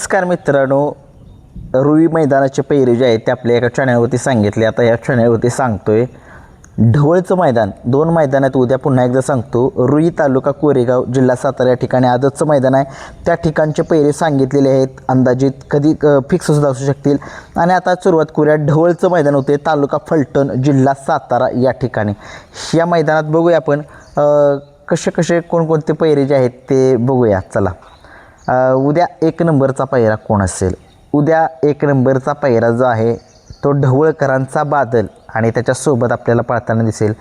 नमस्कार मित्रांनो, रुई मैदानाचे पैरे जे आहेत ते आपल्या एका चॅनलवरती सांगितले. आता या चॅनलवरती सांगतोय ढवळचं मैदान. 2 मैदानात उद्या पुन्हा एकदा सांगतो. रुई तालुका कोरेगाव जिल्हा सातारा या ठिकाणी आदतचं मैदान आहे. त्या ठिकाणचे पैरे सांगितलेले आहेत. अंदाजित कधी फिक्स सुद्धा असू शकतील. आणि आता सुरुवात करूया. ढवळचं मैदान होते तालुका फलटण जिल्हा सातारा या ठिकाणी. या मैदानात बघूया आपण कसे कोणकोणते पैरे जे आहेत ते बघूया. चला, उद्या 1 नंबरचा पायरा कोण असेल? उद्या 1 नंबरचा पायरा जो आहे तो ढवळकरांचा बादल आणि त्याच्यासोबत आपल्याला पळताना दिसेल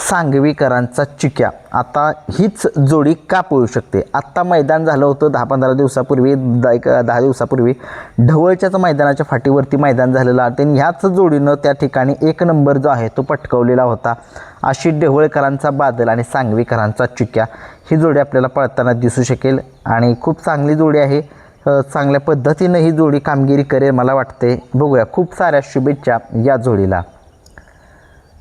सांगवीकरांचा चिक्या. आता हीच जोडी का पळू शकते? आत्ता मैदान झालं होतं 10-15 दिवसापूर्वी, 10 दिवसापूर्वी ढवळच्याच मैदानाच्या फाटीवरती मैदान झालेलं आहे. आणि ह्याच जोडीनं त्या ठिकाणी 1 नंबर जो आहे तो पटकावलेला होता. अशी ढवळकरांचा बादल आणि सांगवीकरांचा चिक्या ही जोडी आपल्याला पळताना दिसू शकेल. आणि खूप चांगली जोडी आहे. चांगल्या पद्धतीनं ही जोडी कामगिरी करेल मला वाटते. बघूया. खूप साऱ्या शुभेच्छा या जोडीला.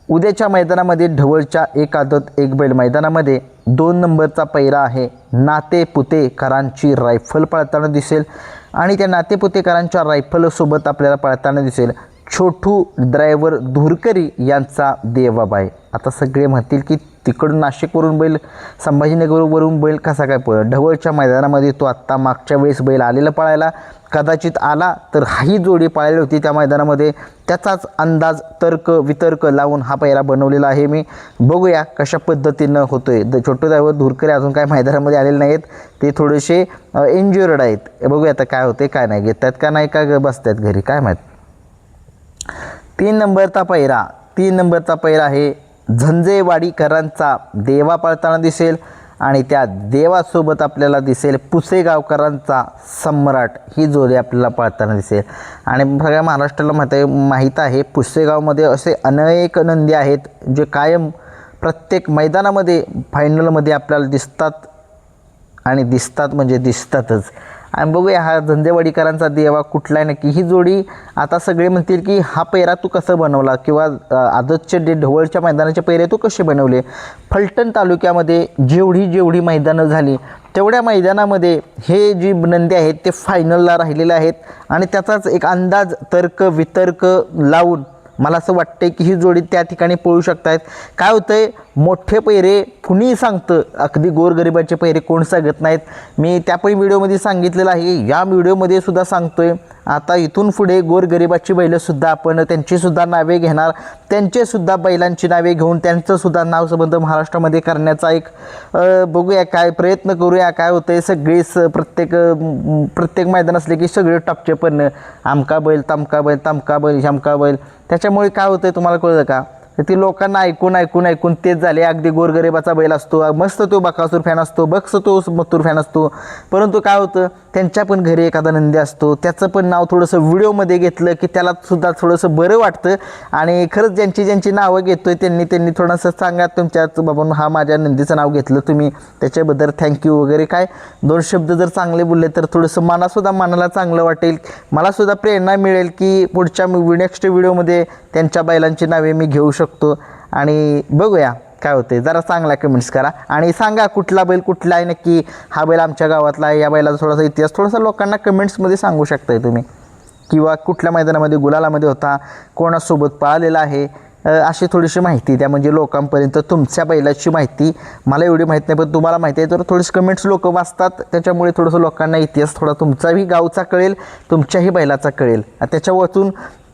उद्याच्या मैदानामध्ये ढवळच्या 1 आदत 1 बैल मैदानामध्ये 2 नंबरचा पैरा आहे नातेपुतेकरांची रायफल पळताना दिसेल. आणि त्या नातेपुतेकरांच्या रायफलसोबत आपल्याला पळताना दिसेल छोटू ड्रायव्हर धुरकरी यांचा देवाबाई. आता सगळे म्हणतील की तिकडून नाशिकवरून बैल, संभाजीनगरवरून बैल कसा काय पळत? ढवळच्या मैदानामध्ये तो आत्ता मागच्या वेळेस बैल आलेला पळायला, कदाचित आला तर ही जोडी पळाली होती त्या मैदानामध्ये. त्याचाच अंदाज तर्क वितर्क लावून हा पैरा बनवलेला आहे मी. बघूया कशा पद्धतीनं होतोय. छोटू ड्रायव्हर धुरकरी अजून काय मैदानामध्ये आलेले नाहीत. ते थोडेसे इंज्युअर्ड आहेत. बघूया आता काय होते काय नाही. घेतात का नाही का बसतात घरी काय माहीत. 3 नंबरचा पैरा. 3 नंबरचा पैरा आहे झंजेवाडीकरांचा देवा पळताना दिसेल. आणि त्या देवासोबत आपल्याला दिसेल पुसेगावकरांचा सम्राट. ही जोडी आपल्याला पळताना दिसेल. आणि सगळ्या महाराष्ट्राला माहीत आहे पुसेगावमध्ये असे अनेक नंदी आहेत जे कायम प्रत्येक मैदानामध्ये फायनलमध्ये आपल्याला दिसतात. आणि दिसतात म्हणजे दिसतातच. आणि बघूया हा झंजेवाडीकरांचा देवा कुठला आहे नक्की. ही जोडी आता सगळे म्हणतील की हा पैरा तू कसं बनवला, किंवा आदतचे ढवळच्या मैदानाचे पैरे तू कसे बनवले. फलटण तालुक्यामध्ये जेवढी मैदानं झाली तेवढ्या मैदानामध्ये हे जी नंदी आहेत ते फायनलला राहिलेले आहेत. आणि त्याचाच एक अंदाज तर्क वितर्क लावून मला असं वाटतं की ही जोडी त्या ठिकाणी पळू शकतायत. काय होतं आहे, मोठे पैरे कुणीही सांगतं, अगदी गोरगरिबाचे पैरे कोण सांगत नाहीत. मी त्यापैकी व्हिडिओमध्ये सांगितलेलं आहे, या व्हिडिओमध्ये सुद्धा सांगतो आहे. आता इथून पुढे गोरगरिबाची बैलंसुद्धा आपण त्यांचीसुद्धा नावे घेणार. त्यांचेसुद्धा बैलांची नावे घेऊन त्यांचंसुद्धा नावसंबंध महाराष्ट्रामध्ये करण्याचा एक बघूया काय प्रयत्न करूया. काय होतं आहे, सगळेच प्रत्येक मैदान असले की सगळे टपचे पण आमका बैल तमका बैल तमका बैल शमका बैल. त्याच्यामुळे काय होतं आहे तुम्हाला कळलं का, ती लोकांना ऐकून तेच झाले. अगदी गोरगरिबाचा बैल असतो, मस्त तो बकासूर फॅन असतो, बक्स तो मथुर फॅन असतो. परंतु काय होतं, त्यांच्या पण घरी एखादा नंदी असतो, त्याचं पण नाव थोडंसं व्हिडिओमध्ये घेतलं की त्याला सुद्धा थोडंसं बरं वाटतं. आणि खरंच ज्यांची नावं घेतोय त्यांनी थोडंसं सांगा तुमच्याच बाबा हा माझ्या नंदीचं नाव घेतलं तुम्ही, त्याच्याबद्दल थँक्यू वगैरे. काय 2 शब्द जर चांगले बोलले तर थोडंसं मनाला चांगलं वाटेल. मलासुद्धा प्रेरणा मिळेल की पुढच्या नेक्स्ट व्हिडिओमध्ये त्यांच्या बैलांची नावे मी घेऊ शकतो. आणि बघूया काय होते. जरा चांगला कमेंट्स करा आणि सांगा कुठला बैल कुठला आहे नक्की. हा बैल आमच्या गावातला आहे, या बैलाचा थोडासा इतिहास थोडासा लोकांना कमेंट्समध्ये सांगू शकताय तुम्ही. किंवा कुठल्या मैदानामध्ये गुलालामध्ये होता, कोणासोबत पळालेला आहे, अशी थोडीशी माहिती द्या. म्हणजे लोकांपर्यंत तुमच्या बैलाची माहिती, मला एवढी माहीत नाही पण तुम्हाला माहिती आहे तर थोडीशी कमेंट्स लोक वाचतात. त्याच्यामुळे थोडंसं लोकांना इतिहास थोडा तुमचाही गावचा कळेल, तुमच्याही बैलाचा कळेल. त्याच्या वाचून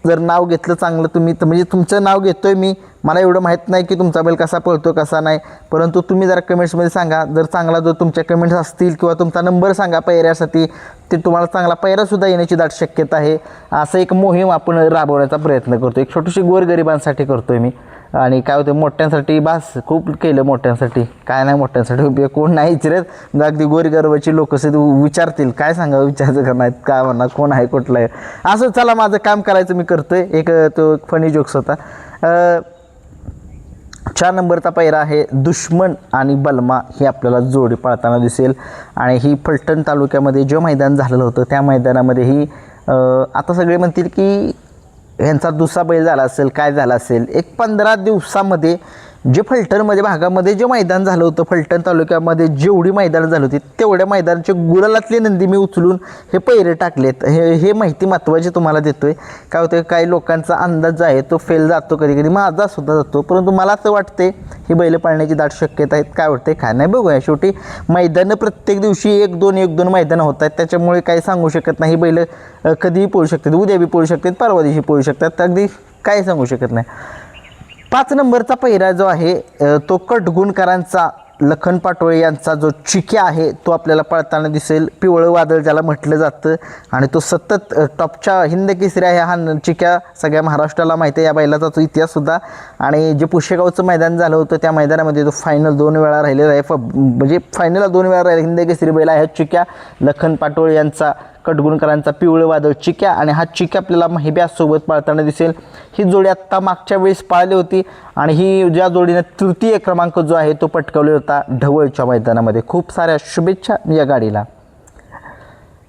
जर नाव घेतलं चांगलं तुम्ही तर म्हणजे तुमचं नाव घेतो आहे मी, मला एवढं माहीत नाही की तुमचा बैल कसा पळतो कसा नाही. परंतु तुम्ही जरा कमेंट्समध्ये सांगा. जर चांगला जर तुमच्या कमेंट्स असतील किंवा तुमचा नंबर सांगा पैऱ्यासाठी, ते तुम्हाला चांगला पैरासुद्धा येण्याची दाट शक्यता आहे. असं एक मोहीम आपण राबवण्याचा प्रयत्न करतो. एक छोटीशी गोरगरिबांसाठी करतो आहे मी. आणि काय होतं, मोठ्यांसाठी बास खूप केलं, मोठ्यांसाठी काय नाही, मोठ्यांसाठी कोण नाही विचारत. अगदी गोरगरिबाची लोक विचारतील काय सांगा, विचारायचं का नाही काय म्हणणार कोण आहे कुठलं आहे. असं चला माझं काम करायचं मी करतोय. तो फनी जोक्स होता. 4 नंबरचा पैरा आहे दुश्मन आणि बलमा. ही आपल्याला जोडी पळताना दिसेल. आणि ही फलटण तालुक्यामध्ये जे मैदान झालेलं होतं त्या मैदानामध्ये ही आता सगळे म्हणतील की ह्यांचा दुसरा बैल झाला असेल काय झाला असेल. एक 15 दिवसामध्ये जे फलटणमध्ये भागामध्ये जे मैदान झालं होतं, फलटण तालुक्यामध्ये जेवढी मैदानं झाली होती तेवढ्या मैदानाचे गुलालातले नंदी मी उचलून हे पैरे टाकलेत. हे माहिती महत्त्वाची तुम्हाला देतोय. काय होतं, काही लोकांचा अंदाज जो आहे तो फेल जातो, कधी कधी माझा सुद्धा जातो, परंतु मला असं वाटते ही बैल पाळण्याची दाट शक्यता आहेत. काय वाटते काय नाही बघूया. शेवटी मैदानं प्रत्येक दिवशी एक दोन मैदानं होत आहेत, त्याच्यामुळे काही सांगू शकत नाही. बैल कधीही पळू शकतात, उद्या बी पळू शकतात, परवा दिवशी पळू शकतात, अगदी काय सांगू शकत नाही. 5 नंबरचा पहिरा जो आहे तो कटगुणकरांचा लखन पाटोळे यांचा जो चिक्या आहे तो आपल्याला पळताना दिसेल. पिवळं वादळ ज्याला म्हटलं जातं आणि तो सतत टॉपच्या हिंद केसरी आहे हा चिक्या. सगळ्या महाराष्ट्राला माहिती आहे या बैलाचा तो इतिहाससुद्धा. आणि जे पुशेगावचं मैदान झालं होतं त्या मैदानामध्ये तो फायनल 2 वेळा राहिलेला आहे, म्हणजे फायनलला 2 वेळा राहिले हिंद केसरी बैल आहे चिक्या. लखन पाटोळे यांचा कटगुणकरांचा पिवळं वादळ चिक्या, आणि हा चिक्या आपल्याला महिब्यासोबत पाळताना दिसेल. ही जोडी आत्ता मागच्या वेळेस पाळली होती आणि ही ज्या जोडीने तृतीय क्रमांक जो आहे तो पटकावला होता ढवळच्या मैदानामध्ये. खूप साऱ्या शुभेच्छा या गाडीला.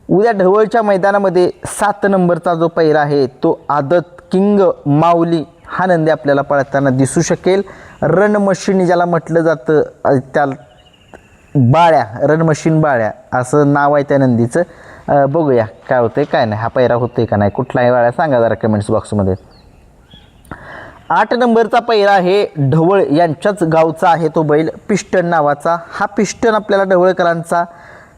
उद्या ढवळच्या मैदानामध्ये 7 नंबरचा जो पैरा आहे तो आदत किंग माऊली हा नंदी आपल्याला पळताना दिसू शकेल. रण मशीन ज्याला म्हटलं जातं, त्या बाळ्या रण मशीन बाळ्या असं नाव आहे त्या नंदीचं. बघूया काय होतंय काय नाही, हा पैरा होतोय का नाही, कुठलाही वेळा सांगा जरा कमेंट्स बॉक्समध्ये. 8 नंबरचा पैरा आहे ढवळ यांच्याच गावचा आहे तो बैल पिस्टन नावाचा. हा पिस्टन आपल्याला ढवळकरांचा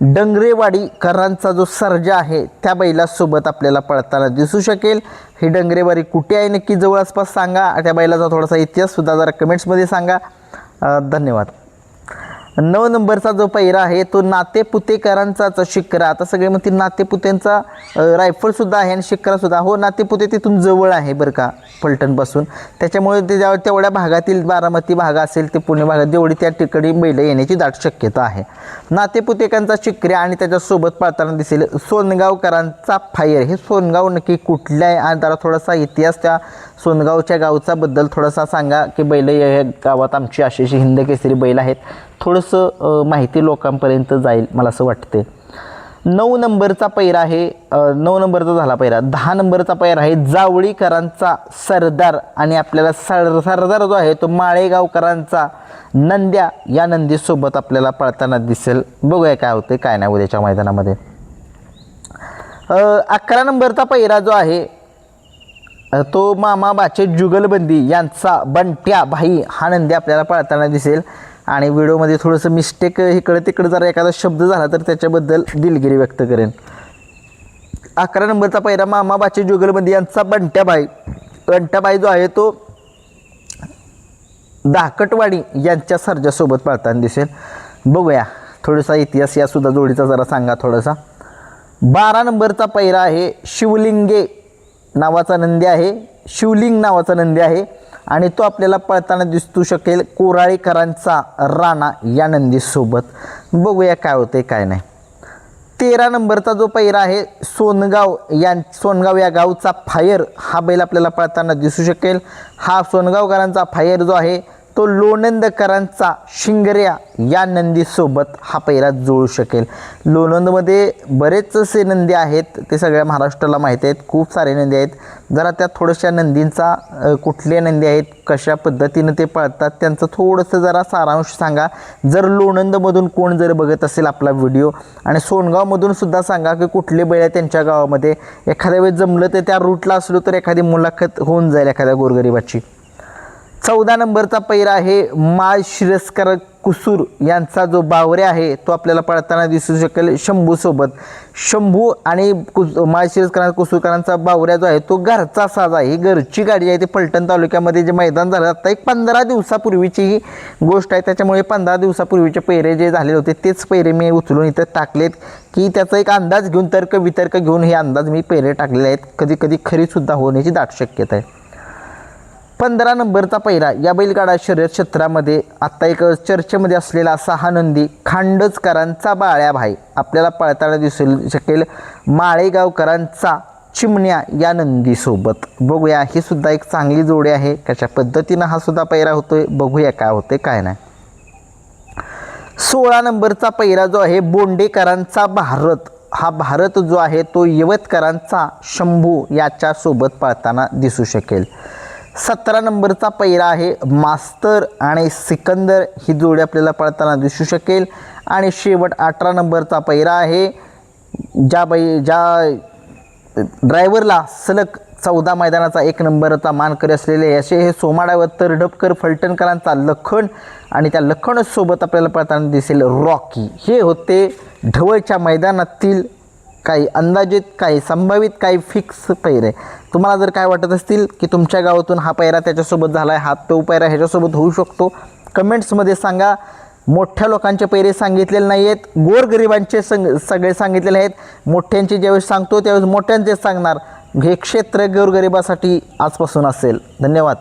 डंगरेवाडीकरांचा जो सर्जा आहे त्या बैलासोबत आपल्याला पळताना दिसू शकेल. ही डंगरेवाडी कुठे आहे नक्की जवळ आसपास सांगा. त्या बैलाचा थोडासा इतिहाससुद्धा जरा कमेंट्समध्ये सांगा. धन्यवाद. 9 नंबरचा जो पैरा आहे तो नातेपुतेकरांचाच शिक्रा. आता सगळे म्हणतील नातेपुतेंचा रायफलसुद्धा आहे आणि शिक्रासुद्धा. हो, नातेपुते तिथून जवळ आहे बरं का फलटणपासून, त्याच्यामुळे ते तेवढ्या भागातील बारामती भाग असेल ते पुणे भागात जेवढी त्या ठिकाणी बैल येण्याची दाट शक्यता आहे. नातेपुतेकांचा शिक्र्या आणि त्याच्यासोबत पळताना दिसेल सोनगावकरांचा फायर. हे सोनगाव नक्की कुठलं आहे आणि त्याला थोडासा इतिहास त्या सोनगावच्या गावचा बद्दल थोडासा सांगा की बैल या गावात आमची अशी हिंद केसरी बैल आहेत. थोडंसं माहिती लोकांपर्यंत जाईल मला असं वाटते. 9 नंबरचा पैरा आहे, 9 नंबरचा झाला पैरा. 10 नंबरचा पैरा आहे जावळीकरांचा सरदार आणि आपल्याला सरदार जो आहे तो माळेगावकरांचा नंद्या या नंदीसोबत आपल्याला पळताना दिसेल. बघूया काय होते काय नाही उद्याच्या मैदानामध्ये. 11 नंबरचा पैरा जो आहे तो मामा बाचे जुगलबंदी यांचा बंट्या भाई हा नंदी आपल्याला पळताना दिसेल. आणि व्हिडिओमध्ये थोडंसं मिस्टेक इकडे तिकडे जर एखादा शब्द झाला तर त्याच्याबद्दल दिलगिरी व्यक्त करेन. 11 नंबरचा पैरा मामा बाचे जुगलबंदी यांचा बंट्याबाई जो आहे तो दाकटवाडी यांच्या सर्जासोबत पळताना दिसेल. बघूया थोडासा इतिहास या सुद्धा जोडीचा जरा सांगा थोडासा. 12 नंबरचा पैरा आहे शिवलिंगे नावाचा नंदी आहे, शिवलिंग नावाचा नंदी आहे आणि तो आपल्याला पळताना दिसू शकेल कोराळीकरांचा राणा या नंदीसोबत. बघूया काय होते काय नाही. 13 नंबरचा जो पैरा आहे सोनगाव या गावचा फायर हा बैल आपल्याला पळताना दिसू शकेल. हा सोनगावकरांचा फायर जो आहे तो लोणंदकरांचा शिंगऱ्या या नंदीसोबत हा पैरा जुळू शकेल. लोणंदमध्ये बरेचसे नंदी आहेत, ते सगळ्या महाराष्ट्राला माहिती आहेत, खूप सारे नंदी आहेत. जरा त्या थोड्याशा नंदींचा कुठले नंदी आहेत, कशा पद्धतीनं ते पळतात त्यांचं थोडंसं जरा सारांश सांगा. जर लोणंदमधून कोण जर बघत असेल आपला व्हिडिओ आणि सोनगावमधून सुद्धा सांगा की कुठले बैल आहे त्यांच्या गावामध्ये. एखाद्या वेळेस जमलं तर त्या रूटला असलो तर एखादी मुलाखत होऊन जाईल एखाद्या गोरगरिबाची. 14 नंबरचा पैरा आहे माळ शिरस्कर कुसूर यांचा जो बावऱ्या आहे तो आपल्याला पळताना दिसू शकेल शंभूसोबत. शंभू आणि माळ शिरस्कर कुसूरकरांचा बावऱ्या जो आहे तो घरचा साज आहे, ही घरची गाडी आहे. ते फलटण तालुक्यामध्ये जे मैदान झालं आता एक 15 दिवसापूर्वीची ही गोष्ट आहे, त्याच्यामुळे 15 दिवसापूर्वीचे पैरे जे झालेले होते तेच पैरे मी उचलून इथं टाकलेत की त्याचा एक अंदाज घेऊन तर्क वितर्क घेऊन हे अंदाज मी पैरे टाकलेले आहेत. कधी कधी खरीसुद्धा होण्याची दाट शक्यता आहे. 15 नंबरचा पैरा या बैलगाडा शर्यत क्षेत्रामध्ये आत्ता एक चर्चेमध्ये असलेला असा हा नंदी खांडजकरांचा बाळ्या भाई आपल्याला पळताना दिसू शकेल माळेगावकरांचा चिमण्या या नंदीसोबत. बघूया ही सुद्धा एक चांगली जोडी आहे, कशा पद्धतीनं हा सुद्धा पैरा होतोय बघूया काय होते काय नाही. 16 नंबरचा पैरा जो आहे बोंडेकरांचा भारत. हा भारत जो आहे तो यवतकरांचा शंभू याच्यासोबत पळताना दिसू शकेल. 17 नंबरचा पैरा आहे मास्तर आणि सिकंदर, ही जोडी आपल्याला पळताना दिसू शकेल. आणि शेवट 18 नंबरचा पैरा आहे ज्या ड्रायव्हरला सलग 14 मैदानाचा 1 नंबरचा मानकरी असलेले असे हे सोमाडा व तरडपकर फलटणकरांचा लखन, आणि त्या लखनसोबत आपल्याला पळताना दिसेल रॉकी. हे होते ढवळच्या मैदानातील काही अंदाजित, काही संभावित, काही फिक्स पैरे. तुम्हाला जर काय वाटत असतील की तुमच्या गावातून हा पैरा त्याच्यासोबत झाला आहे, हा तो पैरा ह्याच्यासोबत होऊ शकतो, कमेंट्समध्ये सांगा. मोठ्या लोकांचे पैरे सांगितलेले नाही आहेत, गोरगरिबांचे सगळे सांगितलेले आहेत. मोठ्यांचे ज्यावेळेस सांगतो त्यावेळेस मोठ्यांचेच सांगणार. हे क्षेत्र गोरगरिबासाठी आजपासून असेल. धन्यवाद.